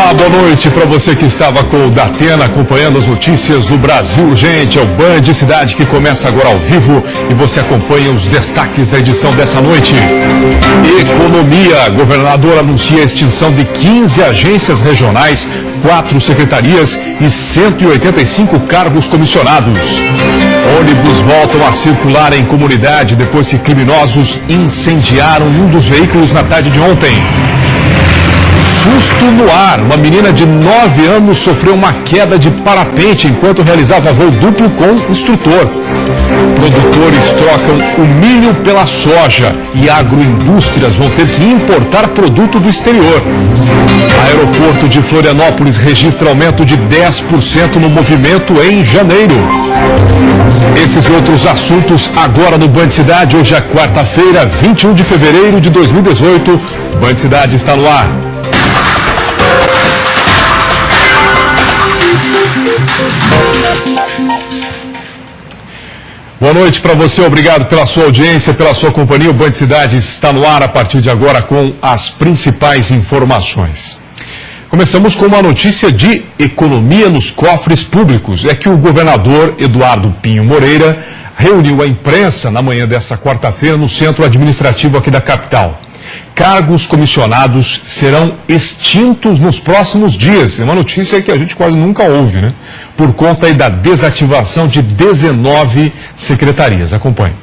Olá, boa noite para você que estava com o Datena acompanhando as notícias do Brasil. Gente, é o Band Cidade que começa agora ao vivo e você acompanha os destaques da edição dessa noite. Economia. Governador anuncia a extinção de 15 agências regionais, 4 secretarias e 185 cargos comissionados. Ônibus voltam a circular em comunidade depois que criminosos incendiaram um dos veículos na tarde de ontem. Susto no ar. Uma menina de 9 anos sofreu uma queda de parapente enquanto realizava voo duplo com instrutor. Produtores trocam o milho pela soja e agroindústrias vão ter que importar produto do exterior. Aeroporto de Florianópolis registra aumento de 10% no movimento em janeiro. Esses e outros assuntos agora no Band Cidade. Hoje é quarta-feira, 21 de fevereiro de 2018. Band Cidade está no ar. Boa noite para você, obrigado pela sua audiência, pela sua companhia. O Band Cidade está no ar a partir de agora com as principais informações. Começamos com uma notícia de economia nos cofres públicos. É que o governador Eduardo Pinho Moreira reuniu a imprensa na manhã desta quarta-feira no centro administrativo aqui da capital. Cargos comissionados serão extintos nos próximos dias. É uma notícia que a gente quase nunca ouve, né? Por conta aí da desativação de 19 secretarias. Acompanhe.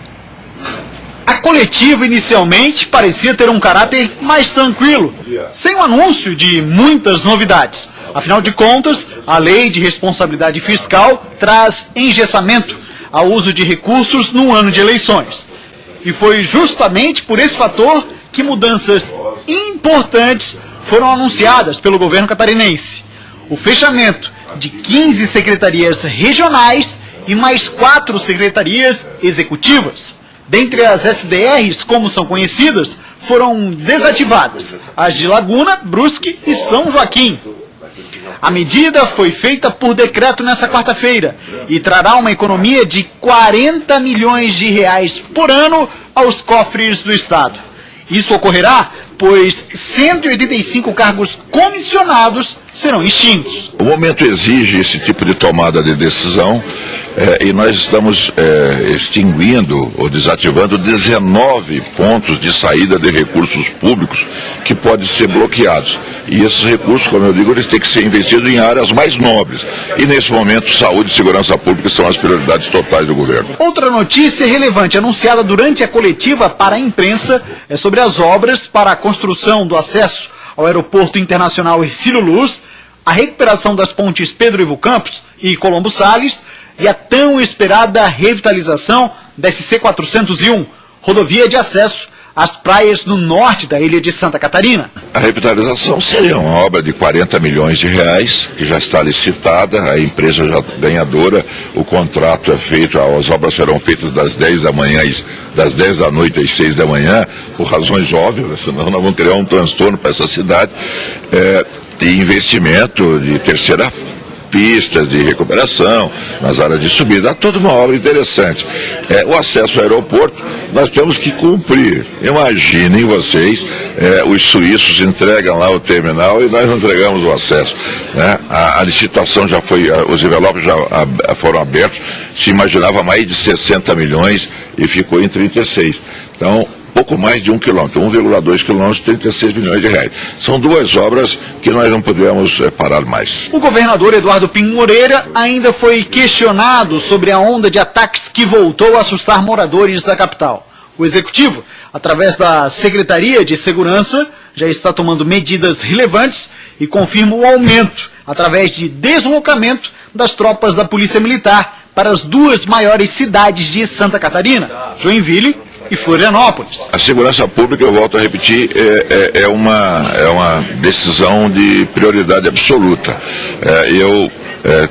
A coletiva inicialmente parecia ter um caráter mais tranquilo, sem o anúncio de muitas novidades. Afinal de contas, a Lei de Responsabilidade Fiscal traz engessamento ao uso de recursos no ano de eleições. E foi justamente por esse fator que mudanças importantes foram anunciadas pelo governo catarinense. O fechamento de 15 secretarias regionais e mais 4 secretarias executivas. Dentre as SDRs, como são conhecidas, foram desativadas as de Laguna, Brusque e São Joaquim. A medida foi feita por decreto nessa quarta-feira e trará uma economia de 40 milhões de reais por ano aos cofres do Estado. Isso ocorrerá, pois 185 cargos comissionados serão extintos. O momento exige esse tipo de tomada de decisão e nós estamos extinguindo ou desativando 19 pontos de saída de recursos públicos que podem ser bloqueados. E esses recursos, como eu digo, eles têm que ser investidos em áreas mais nobres. E nesse momento, saúde e segurança pública são as prioridades totais do governo. Outra notícia relevante anunciada durante a coletiva para a imprensa é sobre as obras para a construção do acesso ao Aeroporto Internacional Hercílio Luz, a recuperação das pontes Pedro Ivo Campos e Colombo Salles e a tão esperada revitalização da SC-401, rodovia de acesso às praias no norte da ilha de Santa Catarina. A revitalização seria uma obra de 40 milhões de reais, que já está licitada, a empresa já ganhadora, o contrato é feito, as obras serão feitas das 10 da manhã, das 10 da noite às 6 da manhã, por razões óbvias, senão nós vamos criar um transtorno para essa cidade, de investimento de terceira pistas de recuperação, nas áreas de subida, toda uma obra interessante. O acesso ao aeroporto, nós temos que cumprir. Imaginem vocês, os suíços entregam lá o terminal e nós não entregamos o acesso. Né? A licitação já foi, os envelopes já foram abertos, se imaginava mais de 60 milhões e ficou em 36. Então, pouco mais de 1 quilômetro, 1,2 quilômetros, 36 milhões de reais. São duas obras que nós não podemos parar mais. O governador Eduardo Pinho Moreira ainda foi questionado sobre a onda de ataques que voltou a assustar moradores da capital. O executivo, através da Secretaria de Segurança, já está tomando medidas relevantes e confirma o aumento, através de deslocamento das tropas da Polícia Militar para as 2 maiores cidades de Santa Catarina, Joinville e Florianópolis. A segurança pública, eu volto a repetir, é uma decisão de prioridade absoluta. Eu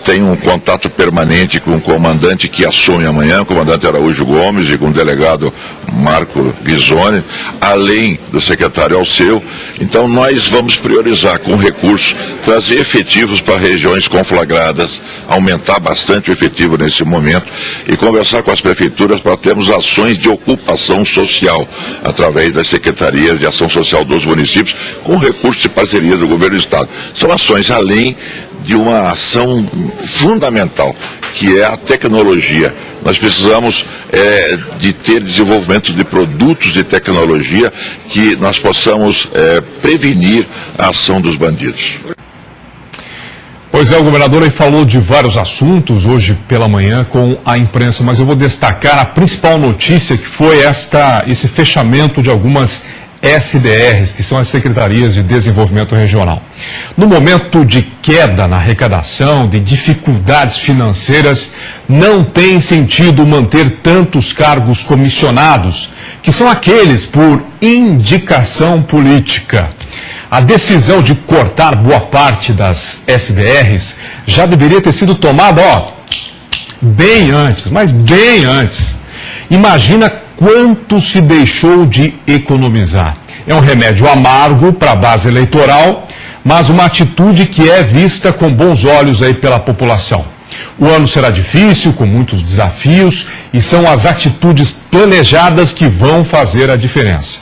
tenho um contato permanente com o comandante que assume amanhã, o comandante Araújo Gomes, e com o delegado Marco Ghisoni, além do secretário Alceu. Então nós vamos priorizar com recursos, trazer efetivos para regiões conflagradas, aumentar bastante o efetivo nesse momento e conversar com as prefeituras para termos ações de ocupação social através das secretarias de ação social dos municípios, com recursos de parceria do governo do estado. São ações além de uma ação fundamental, que é a tecnologia. Nós precisamos de ter desenvolvimento de produtos de tecnologia que nós possamos prevenir a ação dos bandidos. Pois é, o governador aí falou de vários assuntos hoje pela manhã com a imprensa, mas eu vou destacar a principal notícia, que foi esse fechamento de algumas SDRs, que são as Secretarias de Desenvolvimento Regional. No momento de queda na arrecadação, de dificuldades financeiras, não tem sentido manter tantos cargos comissionados, que são aqueles por indicação política. A decisão de cortar boa parte das SDRs já deveria ter sido tomada, bem antes, mas bem antes. Imagina quanto se deixou de economizar. É um remédio amargo para a base eleitoral, mas uma atitude que é vista com bons olhos aí pela população. O ano será difícil, com muitos desafios, e são as atitudes planejadas que vão fazer a diferença.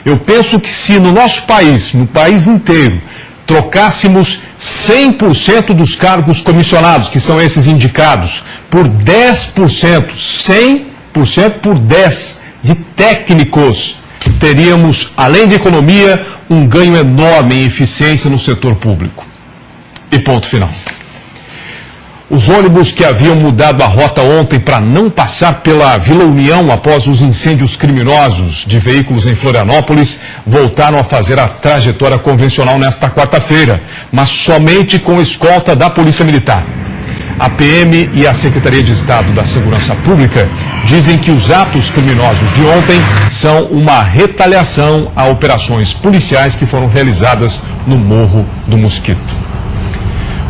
Eu penso que se no nosso país, no país inteiro, trocássemos 100% dos cargos comissionados, que são esses indicados, por 10%, 100% por 10% de técnicos, teríamos, além de economia, um ganho enorme em eficiência no setor público. E ponto final. Os ônibus que haviam mudado a rota ontem para não passar pela Vila União após os incêndios criminosos de veículos em Florianópolis voltaram a fazer a trajetória convencional nesta quarta-feira, mas somente com escolta da Polícia Militar. A PM e a Secretaria de Estado da Segurança Pública dizem que os atos criminosos de ontem são uma retaliação a operações policiais que foram realizadas no Morro do Mosquito.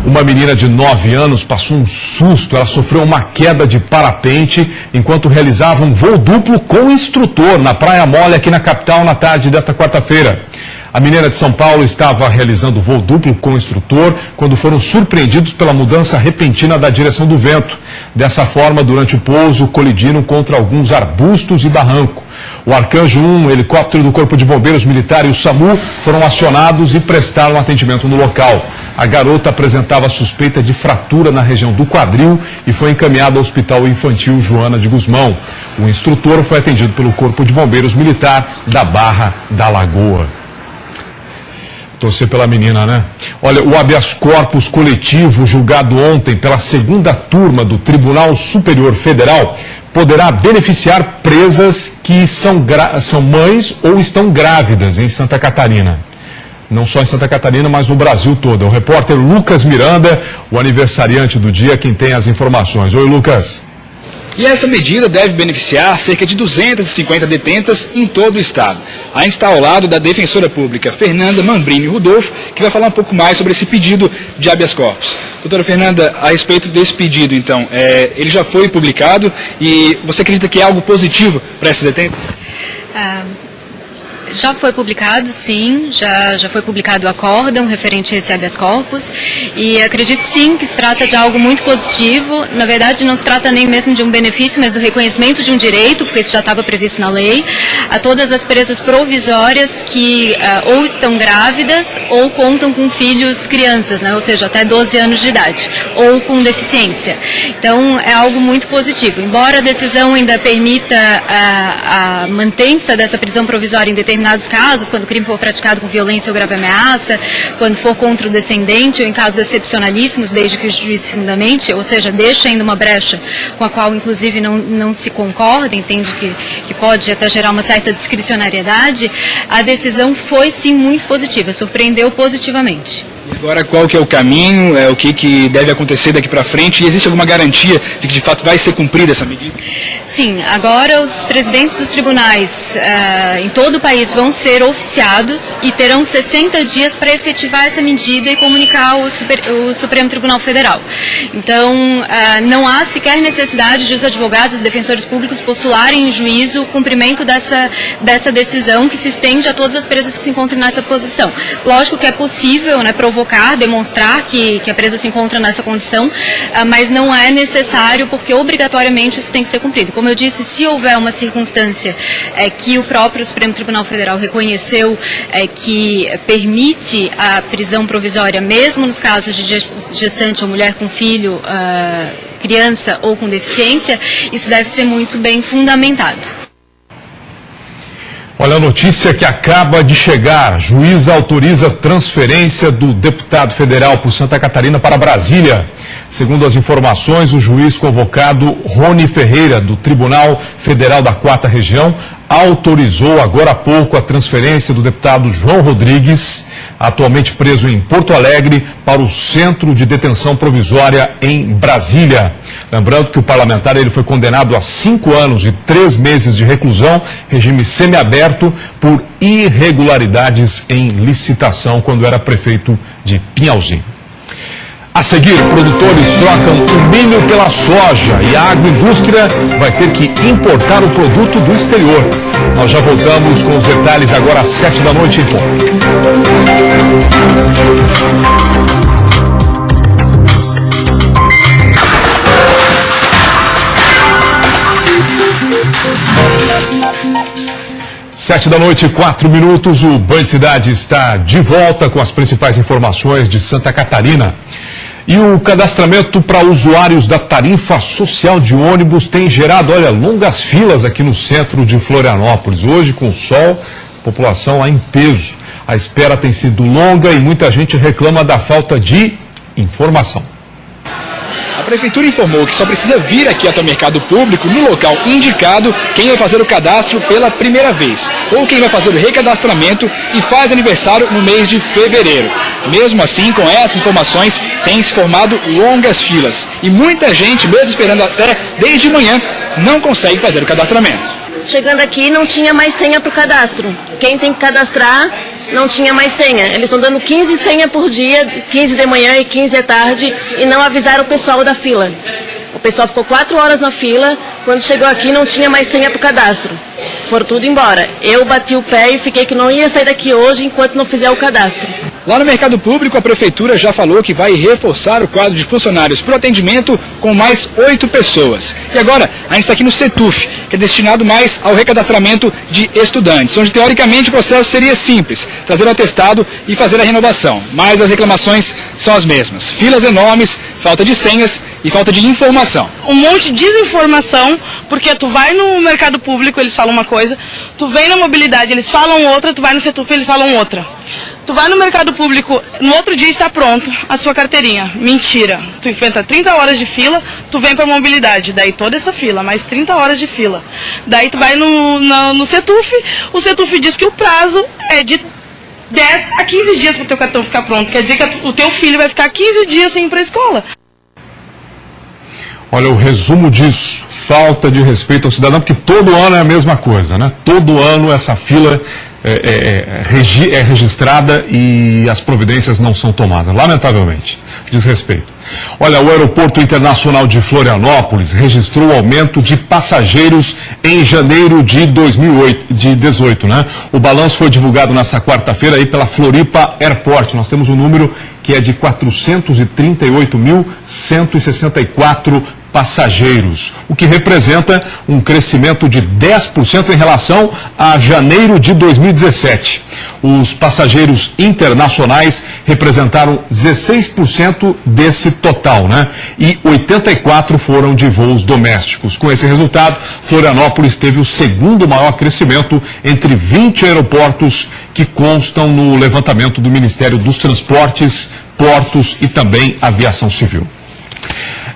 Uma menina de 9 anos passou um susto. Ela sofreu uma queda de parapente enquanto realizava um voo duplo com instrutor na Praia Mole, aqui na capital, na tarde desta quarta-feira. A menina de São Paulo estava realizando voo duplo com o instrutor quando foram surpreendidos pela mudança repentina da direção do vento. Dessa forma, durante o pouso, colidiram contra alguns arbustos e barranco. O Arcanjo 1, o helicóptero do Corpo de Bombeiros Militar e o SAMU foram acionados e prestaram atendimento no local. A garota apresentava suspeita de fratura na região do quadril e foi encaminhada ao Hospital Infantil Joana de Guzmão. O instrutor foi atendido pelo Corpo de Bombeiros Militar da Barra da Lagoa. Torcer pela menina, né? Olha, o habeas corpus coletivo julgado ontem pela segunda turma do Tribunal Superior Federal poderá beneficiar presas que são mães ou estão grávidas em Santa Catarina. Não só em Santa Catarina, mas no Brasil todo. É o repórter Lucas Miranda, o aniversariante do dia, quem tem as informações. Oi, Lucas. E essa medida deve beneficiar cerca de 250 detentas em todo o estado. Aí está ao lado da defensora pública Fernanda Mambrini Rudolfo, que vai falar um pouco mais sobre esse pedido de habeas corpus. Doutora Fernanda, a respeito desse pedido, então, ele já foi publicado e você acredita que é algo positivo para essas detentas? Já foi publicado, sim, já foi publicado o acórdão referente a esse habeas corpus e acredito sim que se trata de algo muito positivo. Na verdade, não se trata nem mesmo de um benefício, mas do reconhecimento de um direito, porque isso já estava previsto na lei, a todas as presas provisórias que ou estão grávidas ou contam com filhos crianças, né, ou seja, até 12 anos de idade, ou com deficiência. Então, é algo muito positivo. Embora a decisão ainda permita a mantença dessa prisão provisória em determinados casos, quando o crime for praticado com violência ou grave ameaça, quando for contra o descendente ou em casos excepcionalíssimos, desde que o juiz fundamente, ou seja, deixa ainda uma brecha com a qual inclusive não se concorda, entende que pode até gerar uma certa discricionariedade, a decisão foi sim muito positiva, surpreendeu positivamente. Agora, qual que é o caminho, o que deve acontecer daqui para frente? E existe alguma garantia de que de fato vai ser cumprida essa medida? Sim, agora os presidentes dos tribunais em todo o país eles vão ser oficiados e terão 60 dias para efetivar essa medida e comunicar ao Supremo Tribunal Federal. Então, não há sequer necessidade de os advogados, os defensores públicos postularem em juízo o cumprimento dessa decisão que se estende a todas as presas que se encontram nessa posição. Lógico que é possível, né, provocar, demonstrar que a presa se encontra nessa condição, mas não é necessário, porque obrigatoriamente isso tem que ser cumprido. Como eu disse, se houver uma circunstância que o próprio Supremo Tribunal Federal reconheceu que permite a prisão provisória, mesmo nos casos de gestante ou mulher com filho, criança ou com deficiência, isso deve ser muito bem fundamentado. Olha a notícia que acaba de chegar. Juíza autoriza transferência do deputado federal por Santa Catarina para Brasília. Segundo as informações, o juiz convocado Rony Ferreira, do Tribunal Federal da 4ª Região, autorizou agora há pouco a transferência do deputado João Rodrigues, atualmente preso em Porto Alegre, para o Centro de Detenção Provisória em Brasília. Lembrando que o parlamentar ele foi condenado a 5 anos e 3 meses de reclusão, regime semiaberto, por irregularidades em licitação quando era prefeito de Pinhalzinho. A seguir, produtores trocam o milho pela soja e a agroindústria vai ter que importar o produto do exterior. Nós já voltamos com os detalhes agora às 7 da noite em ponto. 7 da noite, 4 minutos. O Band Cidade está de volta com as principais informações de Santa Catarina. E o cadastramento para usuários da tarifa social de ônibus tem gerado, olha, longas filas aqui no centro de Florianópolis. Hoje, com o sol, a população lá em peso. A espera tem sido longa e muita gente reclama da falta de informação. A Prefeitura informou que só precisa vir aqui até o mercado público no local indicado quem vai fazer o cadastro pela primeira vez, ou quem vai fazer o recadastramento e faz aniversário no mês de fevereiro. Mesmo assim, com essas informações, tem se formado longas filas e muita gente, mesmo esperando até desde manhã, não consegue fazer o cadastramento. Chegando aqui não tinha mais senha para o cadastro. Quem tem que cadastrar não tinha mais senha. Eles estão dando 15 senhas por dia, 15 de manhã e 15 à tarde, e não avisaram o pessoal da fila. O pessoal ficou 4 horas na fila, quando chegou aqui não tinha mais senha para o cadastro. Foram tudo embora. Eu bati o pé e fiquei que não ia sair daqui hoje enquanto não fizer o cadastro. Lá no mercado público, a Prefeitura já falou que vai reforçar o quadro de funcionários para o atendimento com mais 8 pessoas. E agora, a gente está aqui no CETUF, que é destinado mais ao recadastramento de estudantes, onde teoricamente o processo seria simples, trazer o atestado e fazer a renovação. Mas as reclamações são as mesmas. Filas enormes, falta de senhas e falta de informação. Um monte de desinformação, porque tu vai no mercado público, eles falam uma coisa, tu vem na mobilidade, eles falam outra, tu vai no CETUF, eles falam outra. Tu vai no mercado público, no outro dia está pronto a sua carteirinha. Mentira. Tu enfrenta 30 horas de fila, tu vem para mobilidade, daí toda essa fila, mais 30 horas de fila. Daí tu vai no CETUF, o CETUF diz que o prazo é de 10 a 15 dias para o teu cartão ficar pronto. Quer dizer que o teu filho vai ficar 15 dias sem ir para a escola. Olha, o resumo disso, falta de respeito ao cidadão, porque todo ano é a mesma coisa, né? Todo ano essa fila é registrada e as providências não são tomadas, lamentavelmente. Desrespeito. Olha, o Aeroporto Internacional de Florianópolis registrou aumento de passageiros em janeiro de 2018, né? O balanço foi divulgado nessa quarta-feira aí pela Floripa Airport. Nós temos um número que é de 438.164 passageiros, o que representa um crescimento de 10% em relação a janeiro de 2017. Os passageiros internacionais representaram 16% desse total, né? E 84% foram de voos domésticos. Com esse resultado, Florianópolis teve o segundo maior crescimento entre 20 aeroportos que constam no levantamento do Ministério dos Transportes, Portos e também Aviação Civil.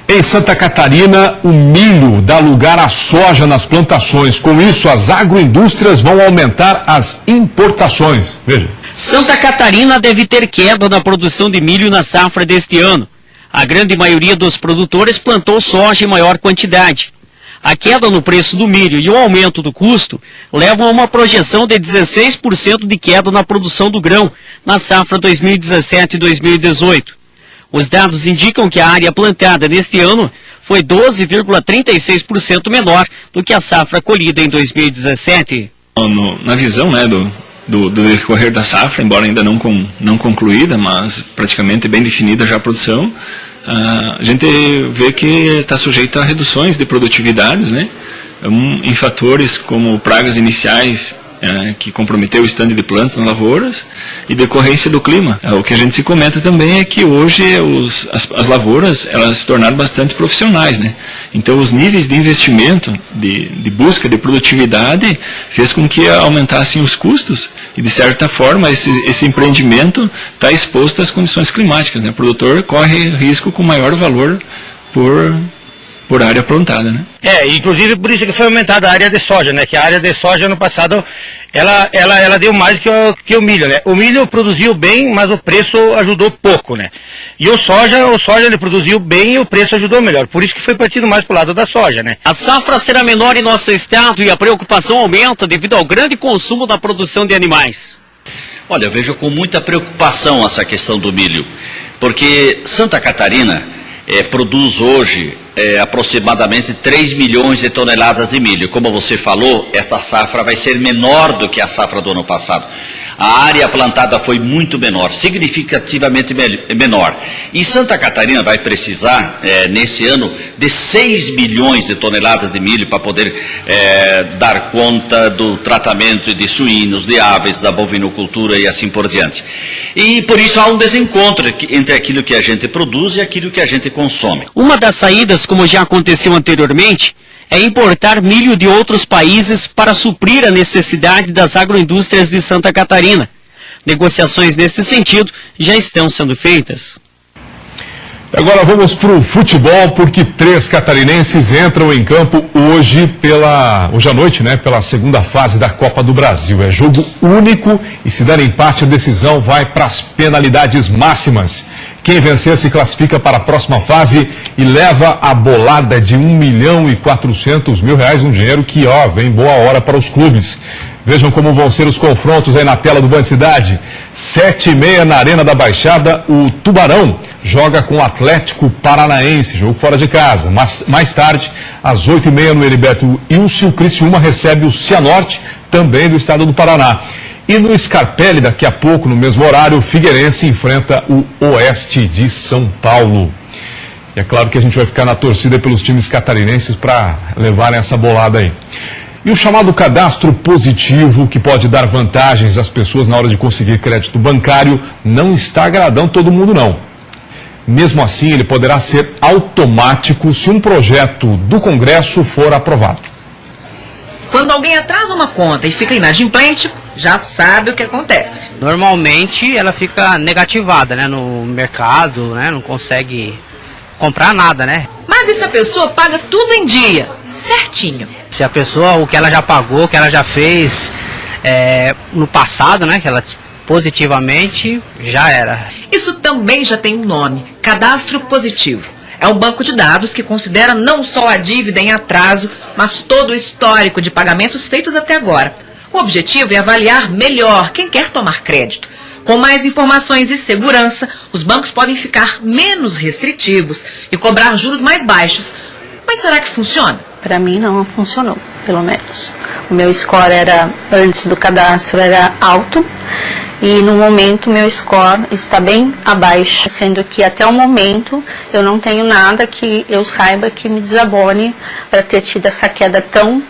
Em Santa Catarina, o milho dá lugar à soja nas plantações. Com isso, as agroindústrias vão aumentar as importações. Veja. Santa Catarina deve ter queda na produção de milho na safra deste ano. A grande maioria dos produtores plantou soja em maior quantidade. A queda no preço do milho e o aumento do custo levam a uma projeção de 16% de queda na produção do grão na safra 2017 e 2018. Os dados indicam que a área plantada neste ano foi 12,36% menor do que a safra colhida em 2017. Na visão, né, do decorrer da safra, embora ainda não concluída, mas praticamente bem definida já a produção, a gente vê que está sujeito a reduções de produtividades, né, em fatores como pragas iniciais, que comprometeu o estande de plantas nas lavouras e decorrência do clima. O que a gente se comenta também é que hoje as lavouras elas se tornaram bastante profissionais, né? Então os níveis de investimento, de busca de produtividade, fez com que aumentassem os custos e de certa forma esse empreendimento está exposto às condições climáticas, né? O produtor corre risco com maior valor por área plantada, né? Inclusive por isso que foi aumentada a área de soja, né? Que a área de soja no passado, ela deu mais que o milho, né? O milho produziu bem, mas o preço ajudou pouco, né? E o soja ele produziu bem e o preço ajudou melhor. Por isso que foi partido mais pro lado da soja, né? A safra será menor em nosso estado e a preocupação aumenta devido ao grande consumo da produção de animais. Olha, eu vejo com muita preocupação essa questão do milho, porque Santa Catarina produz hoje aproximadamente 3 milhões de toneladas de milho. Como você falou, esta safra vai ser menor do que a safra do ano passado. A área plantada foi muito menor, significativamente menor. E Santa Catarina vai precisar, nesse ano, de 6 milhões de toneladas de milho para poder dar conta do tratamento de suínos, de aves, da bovinocultura e assim por diante. E por isso há um desencontro entre aquilo que a gente produz e aquilo que a gente consome. Uma das saídas, como já aconteceu anteriormente, é importar milho de outros países para suprir a necessidade das agroindústrias de Santa Catarina. Negociações neste sentido já estão sendo feitas. Agora vamos para o futebol, porque 3 catarinenses entram em campo hoje à noite, né, pela segunda fase da Copa do Brasil. É jogo único e se der empate a decisão vai para as penalidades máximas. Quem vencer se classifica para a próxima fase e leva a bolada de R$1.400.000, um dinheiro que vem boa hora para os clubes. Vejam como vão ser os confrontos aí na tela do Band Cidade. 7h30 na Arena da Baixada, o Tubarão joga com o Atlético Paranaense, jogo fora de casa. Mais tarde, às 8h30 no Heriberto Ilse, o Criciúma recebe o Cianorte, também do estado do Paraná. E no Scarpelli, daqui a pouco, no mesmo horário, o Figueirense enfrenta o Oeste de São Paulo. E é claro que a gente vai ficar na torcida pelos times catarinenses para levarem essa bolada aí. E o chamado cadastro positivo, que pode dar vantagens às pessoas na hora de conseguir crédito bancário, não está agradando todo mundo, não. Mesmo assim, ele poderá ser automático se um projeto do Congresso for aprovado. Quando alguém atrasa uma conta e fica inadimplente, já sabe o que acontece. Normalmente ela fica negativada, né, no mercado, né, não consegue comprar nada, né? Mas e se a pessoa paga tudo em dia, certinho? Se a pessoa, o que ela já pagou, o que ela já fez no passado, né, que ela positivamente, já era. Isso também já tem um nome, cadastro positivo. É um banco de dados que considera não só a dívida em atraso, mas todo o histórico de pagamentos feitos até agora. O objetivo é avaliar melhor quem quer tomar crédito. Com mais informações e segurança, os bancos podem ficar menos restritivos e cobrar juros mais baixos. Mas será que funciona? Para mim não funcionou, pelo menos. O meu score antes do cadastro era alto e no momento meu score está bem abaixo, sendo que até o momento eu não tenho nada que eu saiba que me desabone para ter tido essa queda tão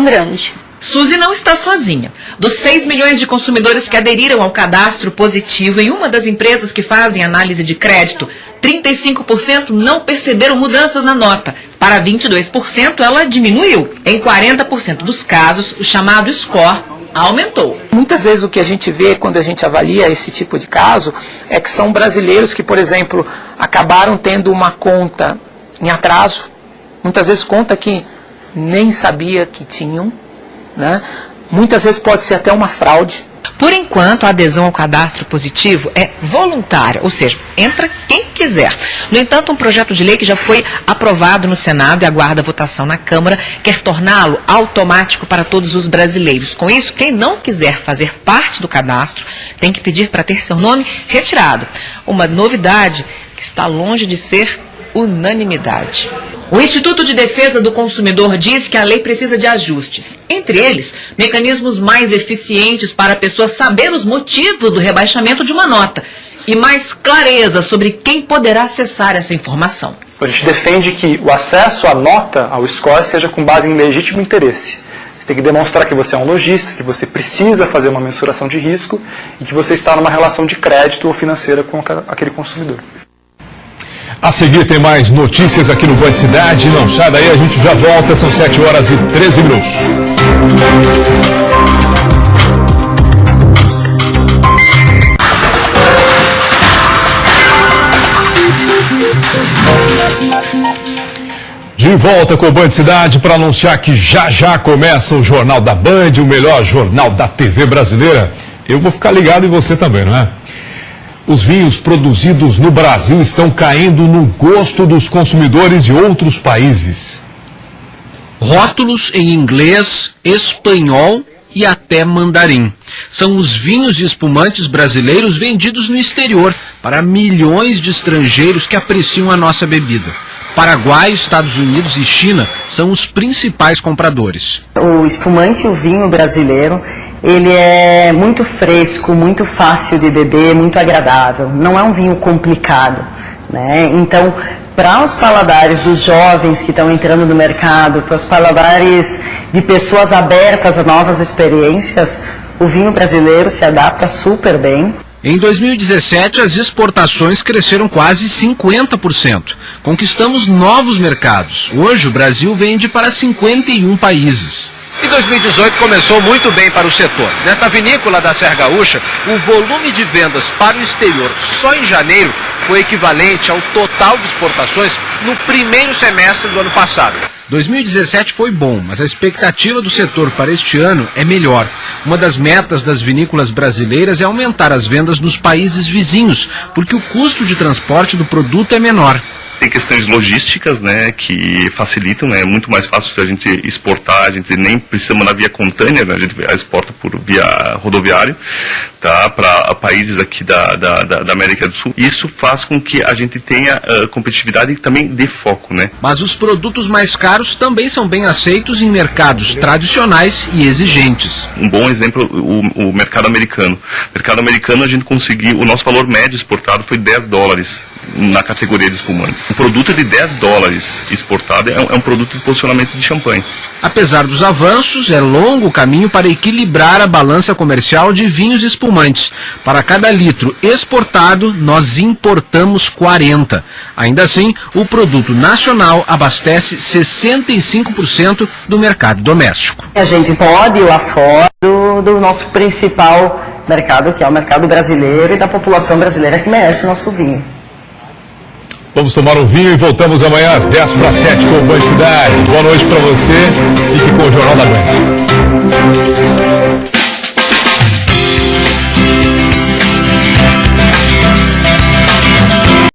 grande. Suzy não está sozinha. Dos 6 milhões de consumidores que aderiram ao cadastro positivo em uma das empresas que fazem análise de crédito, 35% não perceberam mudanças na nota. Para 22%, ela diminuiu. Em 40% dos casos, o chamado score aumentou. Muitas vezes o que a gente vê quando a gente avalia esse tipo de caso é que são brasileiros que, por exemplo, acabaram tendo uma conta em atraso, muitas vezes conta que nem sabia que tinham, né? Muitas vezes pode ser até uma fraude. Por enquanto, a adesão ao cadastro positivo é voluntária, ou seja, entra quem quiser. No entanto, um projeto de lei que já foi aprovado no Senado e aguarda votação na Câmara quer torná-lo automático para todos os brasileiros. Com isso, quem não quiser fazer parte do cadastro tem que pedir para ter seu nome retirado. Uma novidade que está longe de ser unanimidade. O Instituto de Defesa do Consumidor diz que a lei precisa de ajustes. Entre eles, mecanismos mais eficientes para a pessoa saber os motivos do rebaixamento de uma nota e mais clareza sobre quem poderá acessar essa informação. A gente defende que o acesso à nota, ao score, seja com base em legítimo interesse. Você tem que demonstrar que você é um lojista, que você precisa fazer uma mensuração de risco e que você está numa relação de crédito ou financeira com aquele consumidor. A seguir tem mais notícias aqui no Band Cidade. Não sai daí, a gente já volta. São 7h13. De volta com o Band Cidade para anunciar que já começa o Jornal da Band, o melhor jornal da TV brasileira. Eu vou ficar ligado em você também, não é? Os vinhos produzidos no Brasil estão caindo no gosto dos consumidores de outros países. Rótulos em inglês, espanhol e até mandarim. São os vinhos e espumantes brasileiros vendidos no exterior para milhões de estrangeiros que apreciam a nossa bebida. Paraguai, Estados Unidos e China são os principais compradores. O espumante e o vinho brasileiro, ele é muito fresco, muito fácil de beber, muito agradável. Não é um vinho complicado, né? Então, para os paladares dos jovens que estão entrando no mercado, para os paladares de pessoas abertas a novas experiências, o vinho brasileiro se adapta super bem. Em 2017, as exportações cresceram quase 50%. Conquistamos novos mercados. Hoje, o Brasil vende para 51 países. E 2018 começou muito bem para o setor. Nesta vinícola da Serra Gaúcha, o volume de vendas para o exterior só em janeiro foi equivalente ao total de exportações no primeiro semestre do ano passado. 2017 foi bom, mas a expectativa do setor para este ano é melhor. Uma das metas das vinícolas brasileiras é aumentar as vendas nos países vizinhos, porque o custo de transporte do produto é menor. Tem questões logísticas, né, que facilitam, né, é muito mais fácil a gente exportar, a gente nem precisa mandar via container, né, a gente exporta por via rodoviário, tá, para países aqui da América do Sul. Isso faz com que a gente tenha competitividade e também dê foco, né. Mas os produtos mais caros também são bem aceitos em mercados tradicionais e exigentes. Um bom exemplo, o mercado americano. No mercado americano a gente conseguiu, o nosso valor médio exportado foi $10 na categoria de espumantes. Um produto de $10 exportado é um produto de posicionamento de champanhe. Apesar dos avanços, é longo o caminho para equilibrar a balança comercial de vinhos e espumantes. Para cada litro exportado, nós importamos 40. Ainda assim, o produto nacional abastece 65% do mercado doméstico. A gente pode ir lá fora do nosso principal mercado, que é o mercado brasileiro, e da população brasileira que merece o nosso vinho. Vamos tomar um vinho e voltamos amanhã às 6:50 com o Band Cidade. Boa noite para você. Fique com o Jornal da Band.